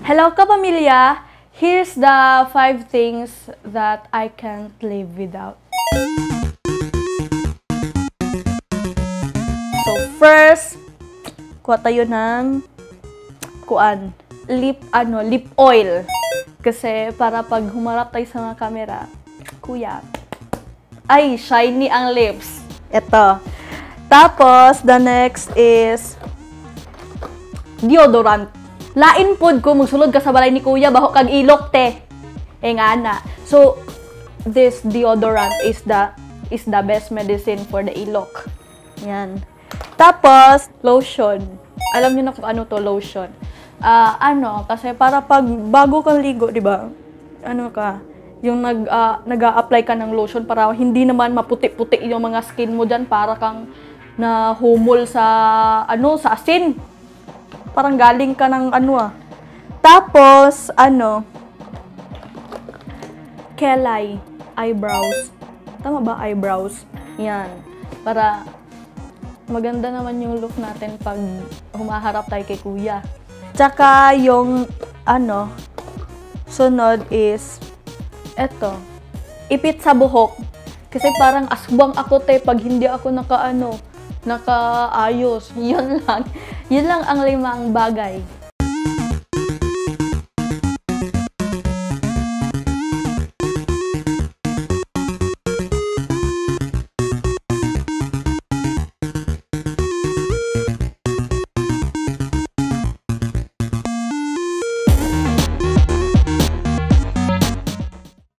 Hello kapamilya! Here's the 5 things that I can't live without. So first, kuha tayo ng lip oil. Kasi para pag humarap tayo sa mga camera, kuya, ay, shiny ang lips. Ito. Tapos, the next is deodorant. Lain pod ko, magsulod ka sa balay ni kuya, baho kag ilok, te. Nga na. So, this deodorant is the best medicine for the ilok. Yan. Tapos, lotion. Alam niyo na kung ano to, lotion. Kasi para pag bago kang ligo, di ba? Yung nag-a-apply ka ng lotion para hindi naman maputi-puti yung mga skin mo dyan, para kang nahumol sa asin. Parang galing ka ng Tapos, Kelay eyebrows. Tama ba, eyebrows? Yan. Para maganda naman yung look natin pag humaharap tayo kay kuya. Tsaka yung, sunod is, ipit sa buhok. Kasi parang aswang ako, te, pag hindi ako nakaayos. Yun lang ang 5 bagay